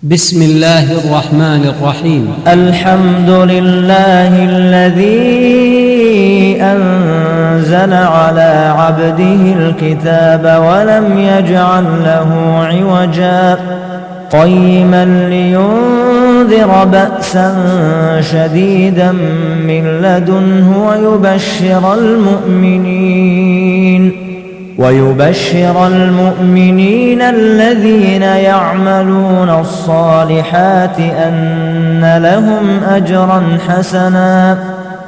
بسم الله الرحمن الرحيم. الحمد لله الذي أنزل على عبده الكتاب ولم يجعل له عوجا قيما لينذر بأسا شديدا من لدنه ويبشر المؤمنين الذين يعملون الصالحات أن لهم أجرا حسنا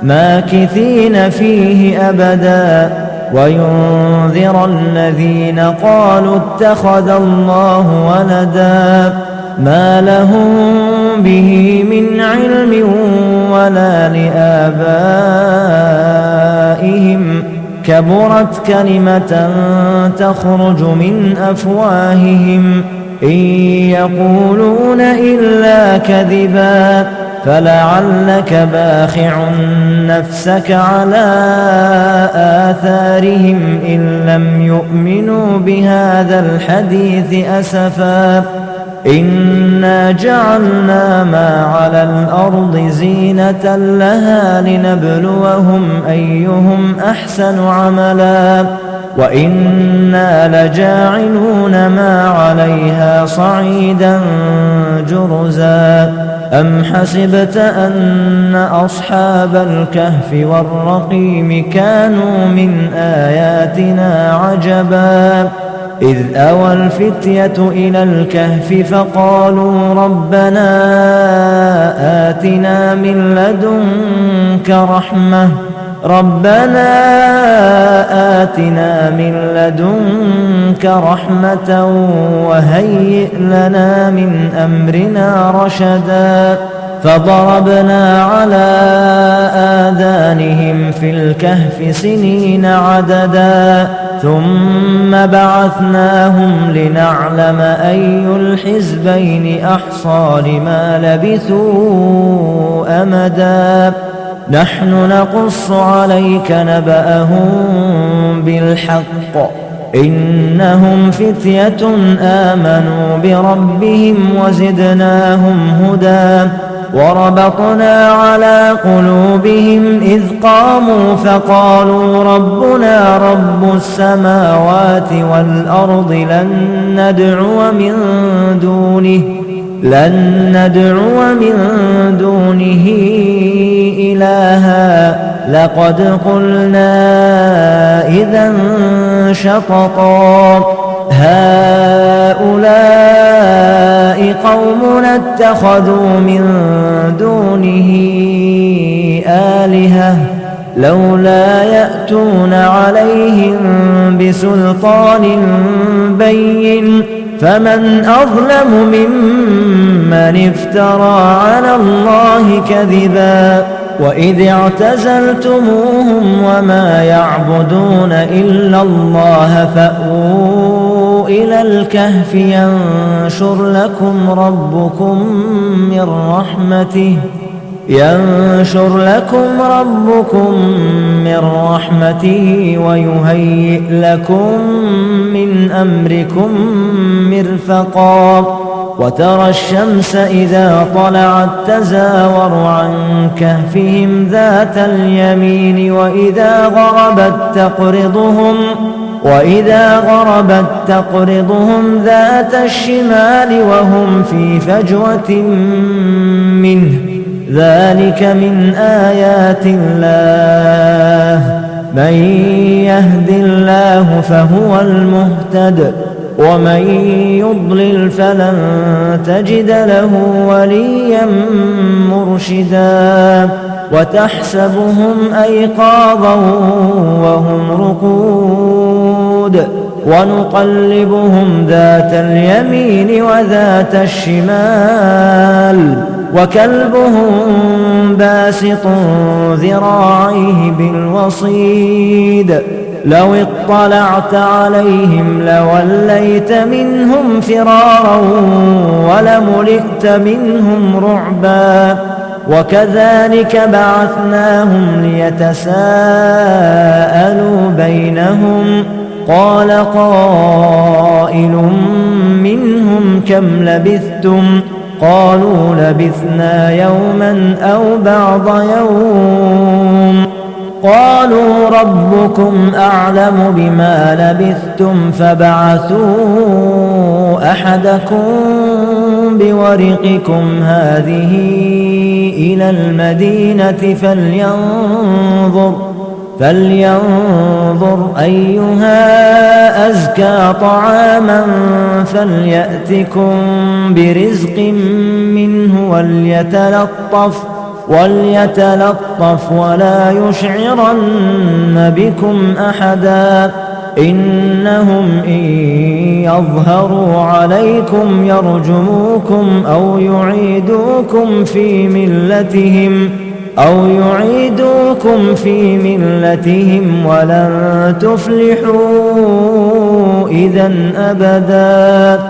ماكثين فيه أبدا وينذر الذين قالوا اتخذ الله ولدا ما لهم به من علم ولا لآبائهم كبرت كلمة تخرج من أفواههم إن يقولون إلا كذبا فلعلك باخع نفسك على آثارهم إن لم يؤمنوا بهذا الحديث أسفا إنا جعلنا ما على الأرض زينة لها لنبلوهم أيهم أحسن عملا وإنا لجاعلون ما عليها صعيدا جرزا أم حسبت أن أصحاب الكهف والرقيم كانوا من آياتنا عجبا إذ أوى الفتية إلى الكهف فقالوا ربنا آتنا من لدنك رحمة وهيئ لنا من أمرنا رشدا فضربنا على آذانهم في الكهف سنين عددا ثم بعثناهم لنعلم أي الحزبين أحصى لما لبثوا أمدا نحن نقص عليك نبأهم بالحق إنهم فتية آمنوا بربهم وزدناهم هدى وربطنا على قلوبهم إذ قاموا فقالوا ربنا رب السماوات والأرض لن ندعو من دونه إلها لقد قلنا إذا شططا هؤلاء قومنا اتخذوا من دونه آلهة لولا يأتون عليهم بسلطان بين فمن أظلم ممن افترى على الله كذبا وإذ اعتزلتموهم وما يعبدون إلا الله فأووا إلى الكهف ينشر لكم ربكم من رحمته ويهيئ لكم من أمركم مرفقا وترى الشمس إذا طلعت تزاور عن كهفهم ذات اليمين وإذا غربت تقرضهم ذات الشمال وهم في فجوة منه ذلك من آيات الله من يهد الله فهو المهتد ومن يضلل فلن تجد له وليا مرشدا وتحسبهم أيقاظا وهم رقود ونقلبهم ذات اليمين وذات الشمال وكلبهم باسط ذراعيه بالوصيد لو اطلعت عليهم لوليت منهم فرارا ولملئت منهم رعبا وكذلك بعثناهم ليتساءلوا بينهم قال قائل منهم كم لبثتم قالوا لبثنا يوما أو بعض يوم قالوا ربكم أعلم بما لبثتم فابعثوا أحدكم بورقكم هذه إلى المدينة فلينظر أيها أزكى طعاما فليأتكم برزق منه وليتلطف ولا يشعرن بكم أحدا إنهم إن يظهروا عليكم يرجموكم أو يعيدوكم في ملتهم ولن تفلحوا إذا أبدا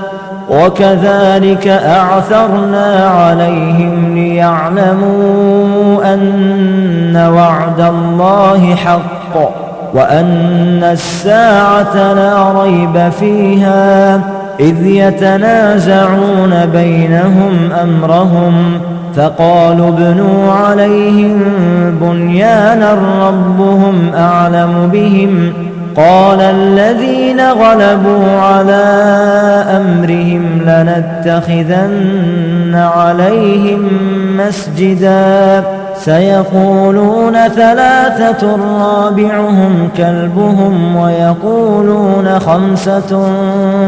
وكذلك أعثرنا عليهم ليعلموا أن وعد الله حق وأن الساعة لا ريب فيها إذ يتنازعون بينهم أمرهم فقالوا ابنوا عليهم بنيانا ربهم أعلم بهم قال الذين غلبوا على أمرهم لنتخذن عليهم مسجدا سيقولون ثلاثة رابعهم كلبهم ويقولون خمسة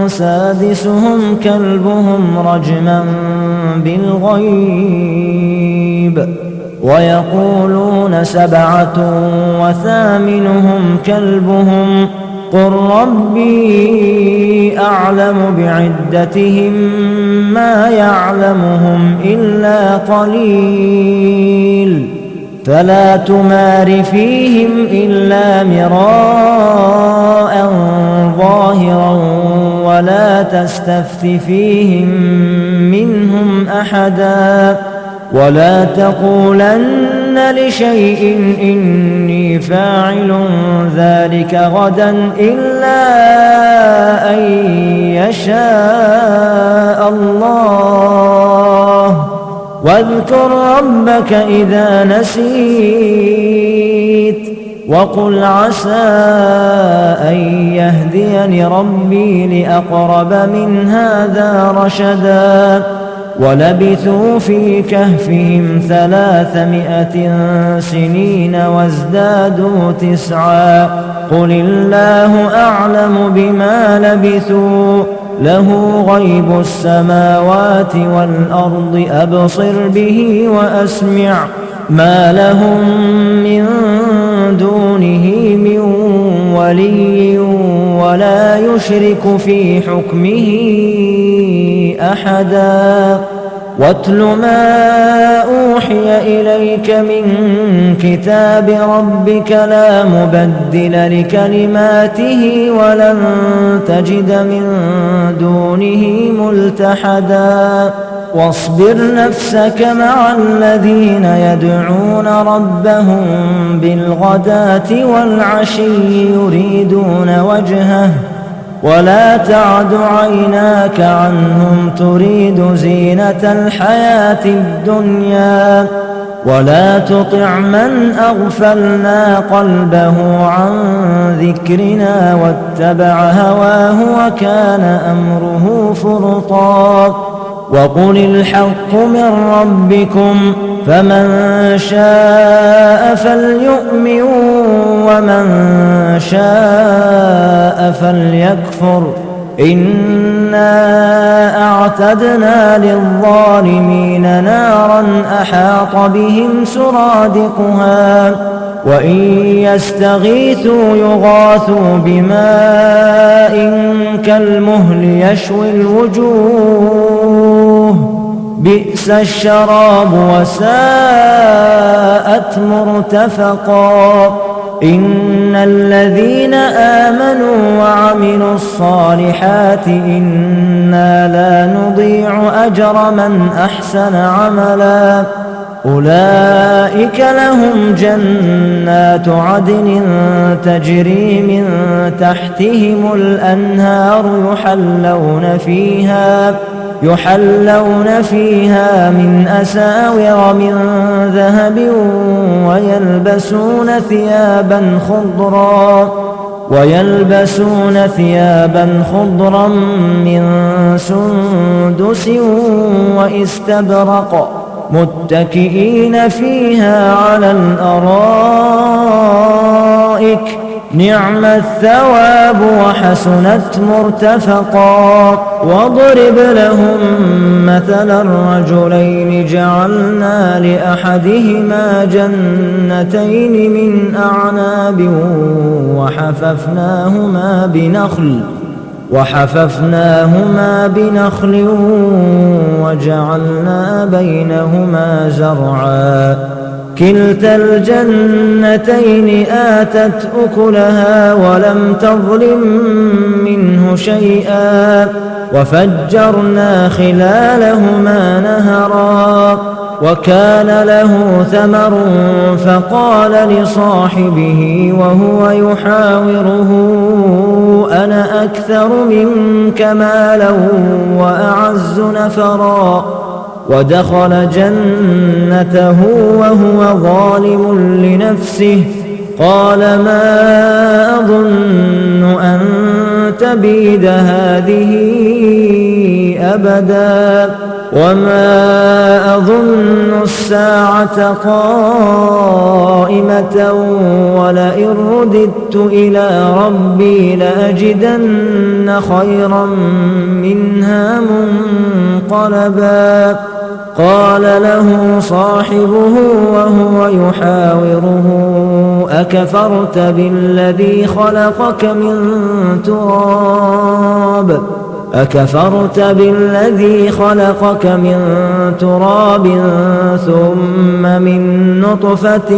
سادسهم كلبهم رجما بالغيب ويقولون سبعة وثامنهم كلبهم قل ربي أعلم بعدتهم ما يعلمهم إلا قليل فلا تمار فيهم إلا مراء ظاهرا ولا تستفت فيهم منهم أحدا ولا تقولن لشيء إني فاعل ذلك غدا إلا أن يشاء الله واذكر ربك إذا نسيت وقل عسى أن يهديني ربي لأقرب من هذا رشدا ولبثوا في كهفهم 300 سنين وازدادوا 9 قل الله أعلم بما لبثوا له غيب السماوات والأرض أبصر به وأسمع ما لهم من دونه من ولي ولا يشرك في حكمه أحدا واتل ما أوحي إليك من كتاب ربك لا مبدل لكلماته ولن تجد من دونه ملتحدا واصبر نفسك مع الذين يدعون ربهم بالغداة والعشي يريدون وجهه ولا تعد عيناك عنهم تريد زينة الحياة الدنيا ولا تطع من أغفلنا قلبه عن ذكرنا واتبع هواه وكان أمره فرطا وقل الحق من ربكم فمن شاء فليؤمن ومن شاء فليكفر إنا أعتدنا للظالمين نارا أحاط بهم سرادقها وإن يستغيثوا يغاثوا بماء كالمهل يشوي الوجوه بئس الشراب وساءت مرتفقا إن الذين آمنوا وعملوا الصالحات إنا لا نضيع أجر من أحسن عملا أولئك لهم جنات عدن تجري من يحلون فيها من أساور من ذهب ويلبسون ثيابا خضرا من سندس واستبرق متكئين فيها على الأرائك نعم الثواب وحسنت مرتفقا. واضرب لهم مثلا الرجلين جعلنا لأحدهما جنتين من أعناب وحففناهما بنخل وجعلنا بينهما زرعا كلتا الجنتين آتت أكلها ولم تظلم منه شيئا وفجرنا خلالهما نهرا. وكان له ثمر فقال لصاحبه وهو يحاوره أنا أكثر منك مالا وأعز نفرا. ودخل جنته وهو ظالم لنفسه قال ما أظن أن تبيد هذه أبدا وما أظن الساعة قائمة ولئن رددت إلى ربي لأجدن خيرا منها منقلبا. قال له صاحبه وهو يحاوره أكفرت بالذي خلقك من تراب ثم من نطفة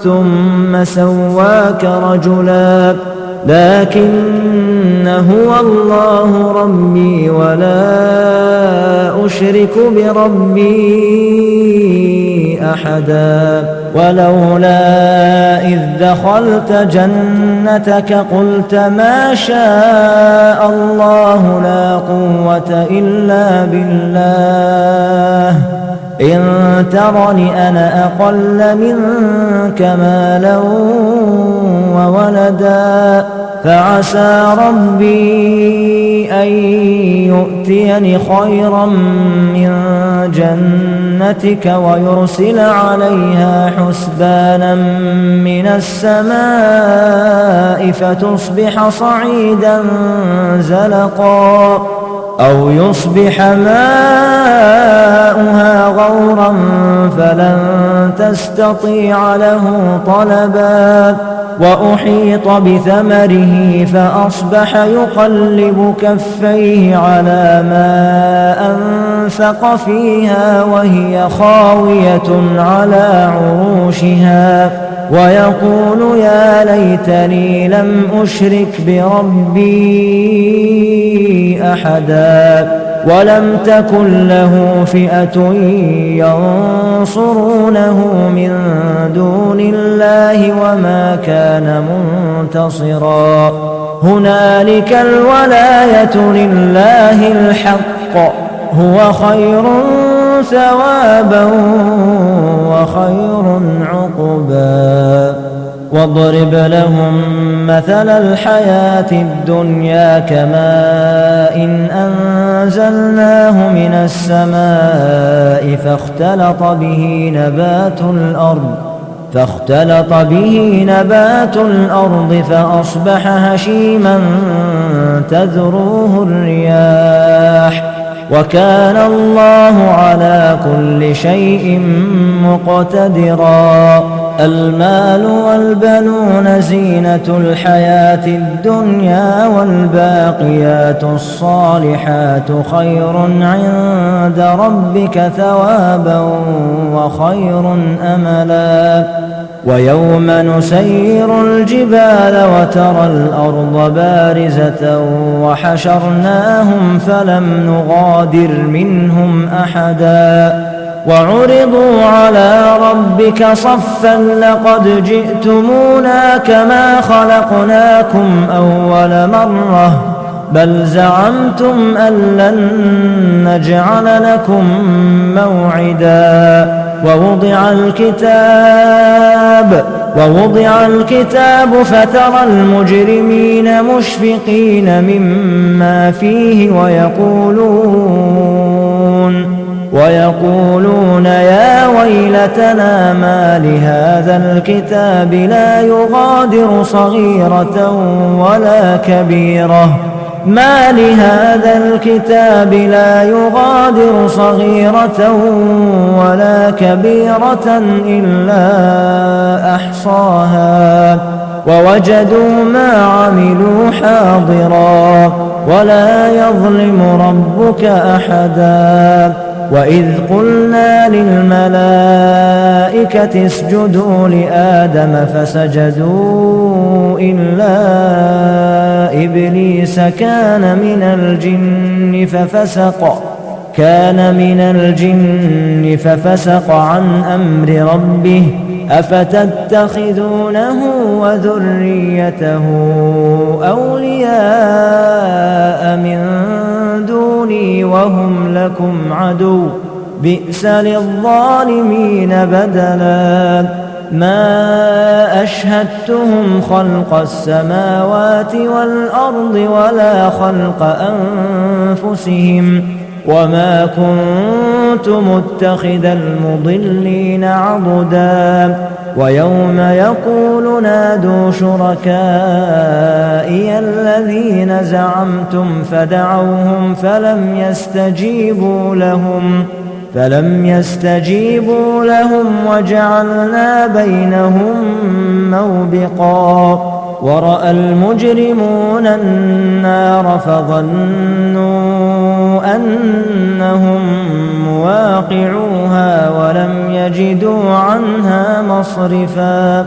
ثم سواك رجلا لكن هو الله ربي ولا أشرك بربي أحدا. ولولا إذ دخلت جنتك قلت ما شاء الله لا قوة إلا بالله إن ترني أنا أقل منك مالا وولدا فعسى ربي أن يؤتيني خيرا من جنتك ويرسل عليها حسبانا من السماء فتصبح صعيدا زلقا أو يصبح ماؤها غورا فلن تستطيع له طلبا. وأحيط بثمره فأصبح يقلب كفيه على ما أنفق فيها وهي خاوية على عروشها ويقول يا ليتني لم أشرك بربي أحدا ولم تكن له فئة ينصرونه من دون الله وما كان منتصرا. هنالك الولاية لله الحق هو خير ثوابا وخير عقبا. واضرب لهم مثل الحياة الدنيا كماء أنزلناه من السماء فاختلط به نبات الأرض فأصبح هشيما تذروه الرياح وكان الله على كل شيء مقتدرا. المال والبنون زينة الحياة الدنيا والباقيات الصالحات خير عند ربك ثوابا وخير أملا. ويوم نسير الجبال وترى الأرض بارزة وحشرناهم فلم نغادر منهم أحدا وعرضوا على ربك صفا لقد جئتمونا كما خلقناكم أول مرة بل زعمتم أن لن نجعل لكم موعدا ووضع الكتاب فترى المجرمين مشفقين مما فيه ويقولون يا ويلتنا ما لهذا الكتاب لا يغادر صغيرة ولا كبيرة إلا أحصاها ووجدوا ما عملوا حاضرا ولا يظلم ربك أحدا وإذ قلنا للملائكة اسجدوا لآدم فسجدوا إلا إبليس كان من الجن ففسق عن أمر ربه أفتتخذونه وذريته أولياء من دوني وهم لكم عدو بئس للظالمين بدلا ما أشهدتهم خلق السماوات والأرض ولا خلق أنفسهم وما كنت متخذ المضلين عضدا ويوم يقول نادوا شركائي الذين زعمتم فدعوهم فلم يستجيبوا لهم وجعلنا بينهم موبقا ورأى المجرمون النار فظنوا أنهم مواقعوها ولم يجدوا عنها مصرفا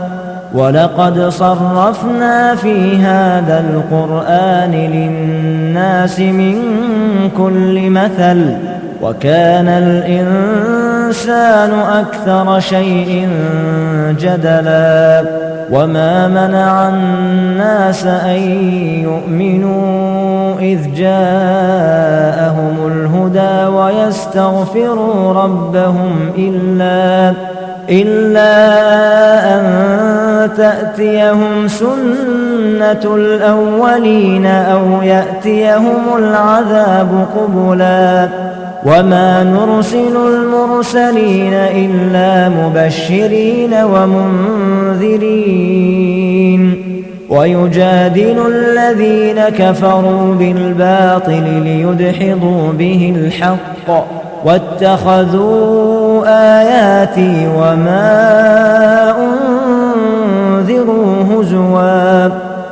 ولقد صرفنا في هذا القرآن للناس من كل مثل وكان الإنسان أكثر شيء جدلا وما منع الناس أن يؤمنوا إذ جاءهم الهدى ويستغفروا ربهم إلا أن تأتيهم سنة الأولين أو يأتيهم العذاب قبلا وما نرسل المرسلين إلا مبشرين ومنذرين ويجادل الذين كفروا بالباطل ليدحضوا به الحق واتخذوا آياتي وما أنذروا هزوا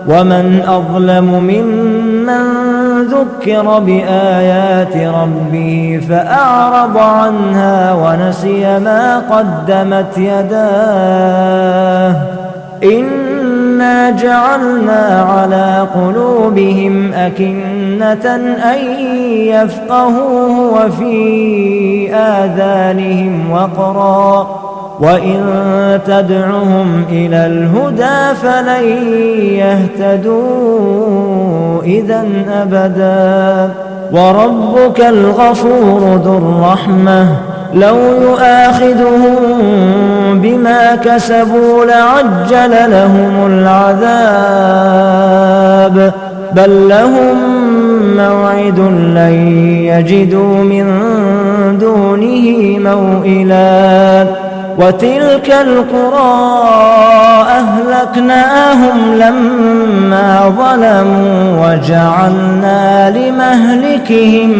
ومن أظلم ممن ذكر بآيات ربه فأعرض عنها ونسي ما قدمت يداه إنا جعلنا على قلوبهم أكنة أن يفقهوه وفي آذانهم وقرا وإن تدعهم إلى الهدى فلن يهتدوا إذا أبدا وربك الغفور ذو الرحمة لو يؤاخذهم بما كسبوا لعجل لهم العذاب بل لهم موعد لن يجدوا من دونه موئلا وتلك القرى أهلكناهم لما ظلموا وجعلنا لمهلكهم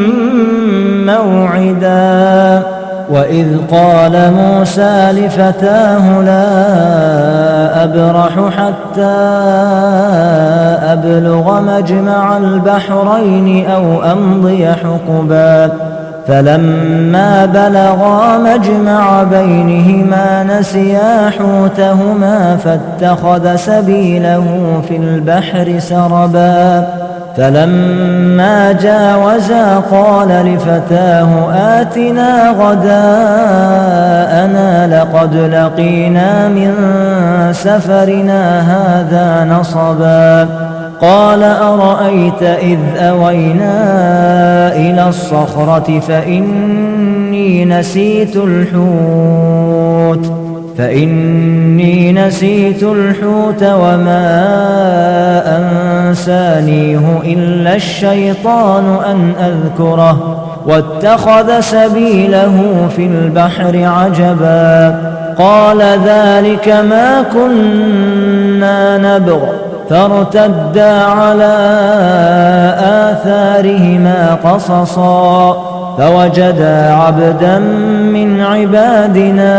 موعدا وإذ قال موسى لفتاه لا أبرح حتى أبلغ مجمع البحرين أو أمضي حقبا فلما بلغا مجمع بينهما نسيا حوتهما فاتخذ سبيله في البحر سربا فلما جاوزا قال لفتاه آتنا غداءنا لقد لقينا من سفرنا هذا نصبا قال أرأيت إذ أوينا إلى الصخرة فإني نسيت الحوت وما أنسانيه إلا الشيطان أن أذكره واتخذ سبيله في البحر عجبا قال ذلك ما كنا نبغ فارتدا على آثارهما قصصا فوجدا عبدا من عبادنا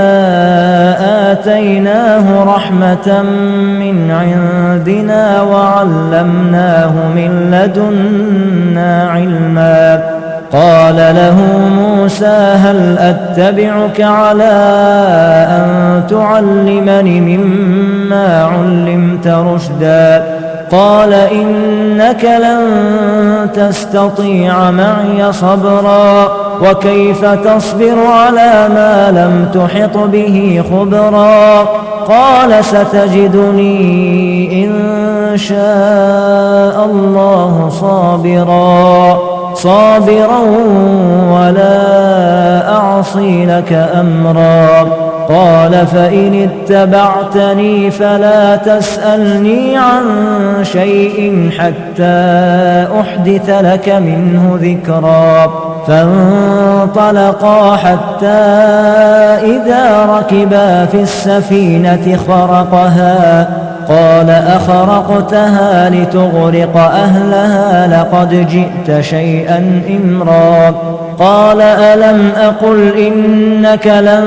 آتيناه رحمة من عندنا وعلمناه من لدنا علما قال له موسى هل أتبعك على أن تعلمني مما علمت رشدا قال إنك لن تستطيع معي صبرا وكيف تصبر على ما لم تحط به خبرا قال ستجدني إن شاء الله صابرا ولا أعصي لك أمرا قال فإن اتبعتني فلا تسألني عن شيء حتى أحدث لك منه ذكرا فانطلقا حتى إذا ركبا في السفينة خرقها قال أخرقتها لتغرق أهلها لقد جئت شيئا إمرا قال ألم أقل إنك لن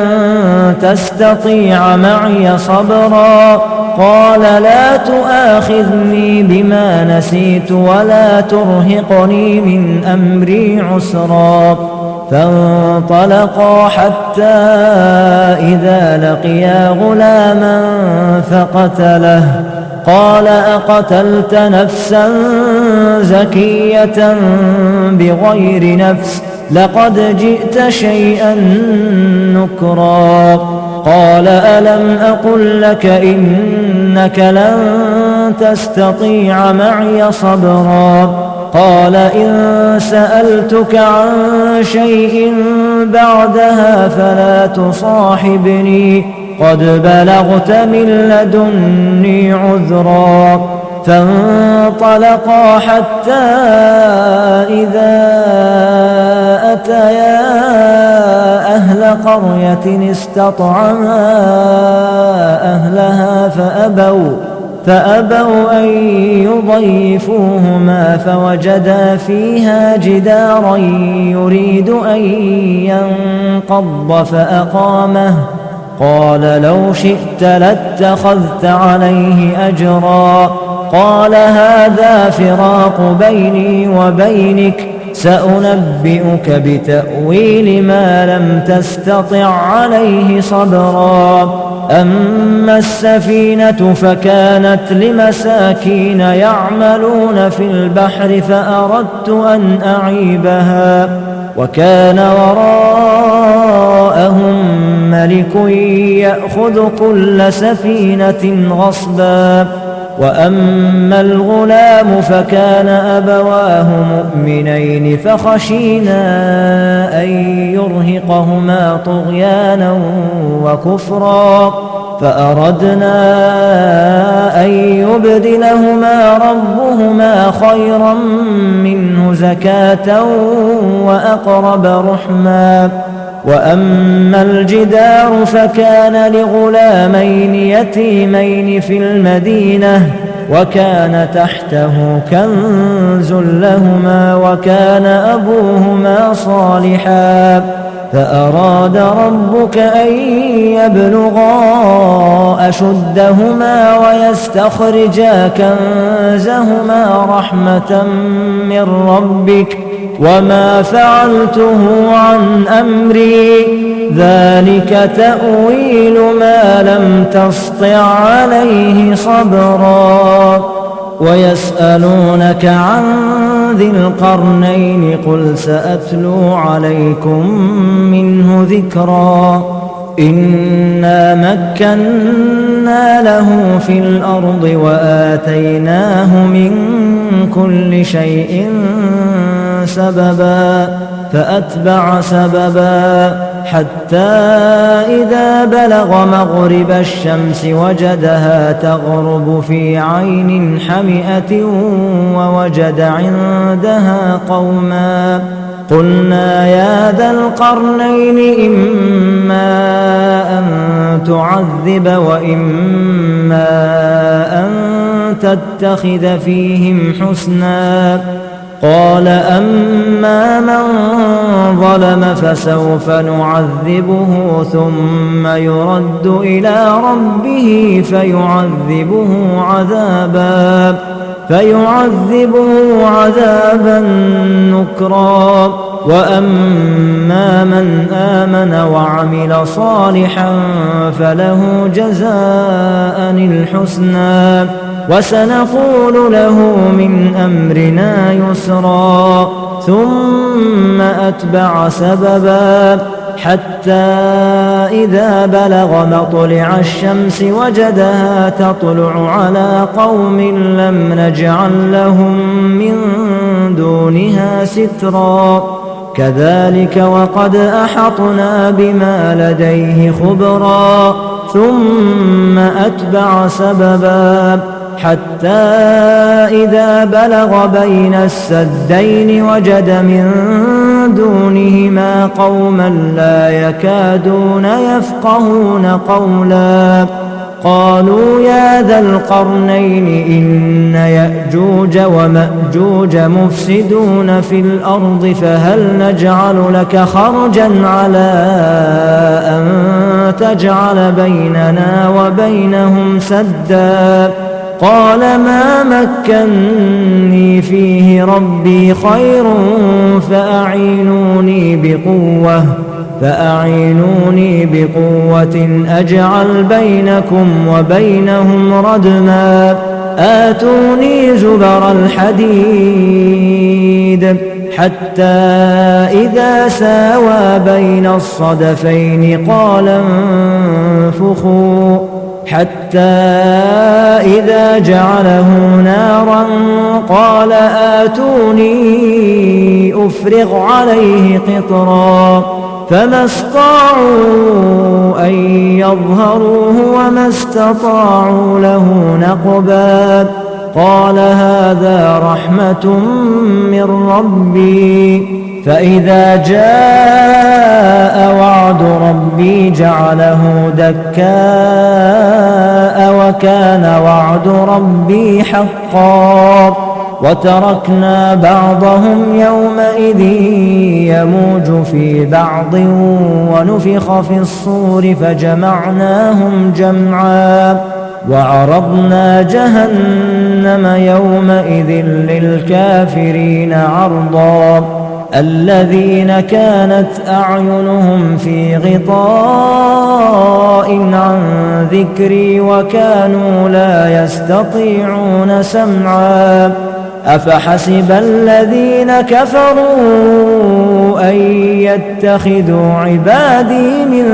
تستطيع معي صبرا قال لا تؤاخذني بما نسيت ولا ترهقني من أمري عسرا فانطلقا حتى إذا لقيا غلاما فقتله قال أقتلت نفسا زكية بغير نفس لقد جئت شيئا نكرا قال ألم أقل لك إنك لن تستطيع معي صبرا قال إن سألتك عن شيء بعدها فلا تصاحبني قد بلغت من لدني عذرا فانطلقا حتى إذا أتيا أهل قرية استطعما أهلها فأبوا أن يضيفوهما فوجدا فيها جدارا يريد أن ينقض فأقامه قال لو شئت لاتخذت عليه أجرا قال هذا فراق بيني وبينك سأنبئك بتأويل ما لم تستطع عليه صبرا أما السفينة فكانت لمساكين يعملون في البحر فأردت أن أعيبها وكان وراءهم ملك يأخذ كل سفينة غصبا وأما الغلام فكان أبواه مؤمنين فخشينا أن يرهقهما طغيانا وكفرا فأردنا أن يبدلهما ربهما خيرا منه زكاة وأقرب رحما وأما الجدار فكان لغلامين يتيمين في المدينة وكان تحته كنز لهما وكان أبوهما صالحا فأراد ربك أن يبلغا أشدهما ويستخرجا كنزهما رحمة من ربك وما فعلته عن أمري ذلك تأويل ما لم تسطع عليه صبرا ويسألونك عن ذي القرنين قل سأتلو عليكم منه ذكرا إنا مكنا له في الأرض وآتيناه من كل شيء سببا فأتبع سببا حتى إذا بلغ مغرب الشمس وجدها تغرب في عين حمئة ووجد عندها قوما قلنا يا ذا القرنين إما أن تعذب وإما أن تتخذ فيهم حسنا قال أما من ظلم فسوف نعذبه ثم يرد إلى ربه فيعذبه عذابا نكرا وأما من آمن وعمل صالحا فله جزاء الحسنى وسنقول له من أمرنا يسرا ثم أتبع سببا حتى إذا بلغ مطلع الشمس وجدها تطلع على قوم لم نجعل لهم من دونها سترا كذلك وقد أحطنا بما لديه خبرا ثم أتبع سببا حتى إذا بلغ بين السدين وجد من دونهما قوما لا يكادون يفقهون قولا قالوا يا ذا القرنين إن يأجوج ومأجوج مفسدون في الأرض فهل نجعل لك خرجا على أن تجعل بيننا وبينهم سدا قال ما مكني فيه ربي خير فأعينوني بقوة أجعل بينكم وبينهم ردما آتوني زبر الحديد حتى إذا ساوى بين الصدفين قال انفخوا حتى إذا جعله نارا قال آتوني أفرغ عليه قطرا فما استطاعوا أن يظهروه وما استطاعوا له نقبا قال هذا رحمة من ربي فإذا جاء وعد ربي جعله دكاء وكان وعد ربي حقا وتركنا بعضهم يومئذ يموج في بعض ونفخ في الصور فجمعناهم جمعا وعرضنا جهنم يومئذ للكافرين عرضا الذين كانت أعينهم في غطاء عن ذكري وكانوا لا يستطيعون سمعا أفحسب الذين كفروا أن يتخذوا عبادي من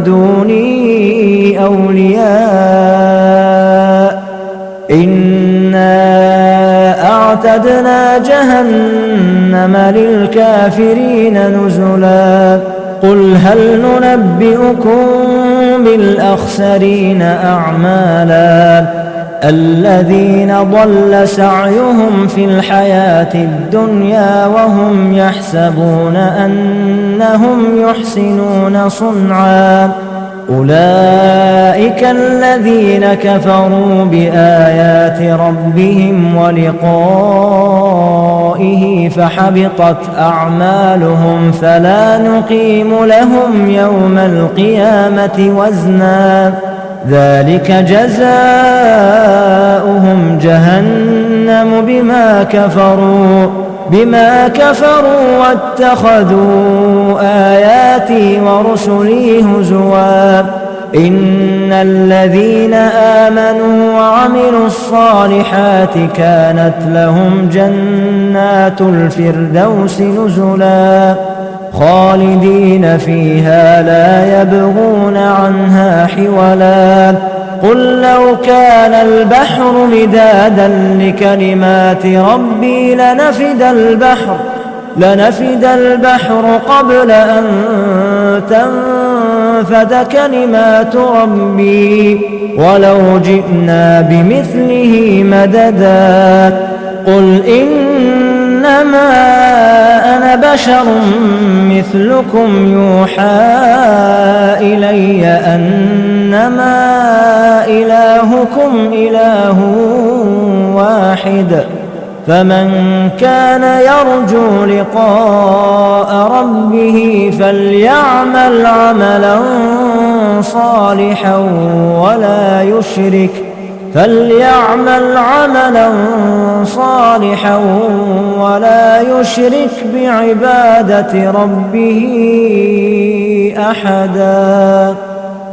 دوني أولياء إنا أعتدنا جهنم للكافرين نزلا قل هل ننبئكم بالأخسرين أعمالا الذين ضل سعيهم في الحياة الدنيا وهم يحسبون أنهم يحسنون صنعا أولئك الذين كفروا بآيات ربهم ولقائه فحبطت أعمالهم فلا نقيم لهم يوم القيامة وزنا ذلك جزاؤهم جهنم بما كفروا واتخذوا آياتي ورسلي هزوا إن الذين آمنوا وعملوا الصالحات كانت لهم جنات الفردوس نزلا خالدين فيها لا يبغون عنها حولا قل لو كان البحر مدادا لكلمات ربي لنفد البحر قبل أن تنفد كلمات ربي ولو جئنا بمثله مددا قل إنما أنا بشر مثلكم يوحى إلي أنما إلهكم إله واحد فمن كان يرجو لقاء ربه فليعمل عملا صالحا ولا يشرك بعبادة ربه أحدا.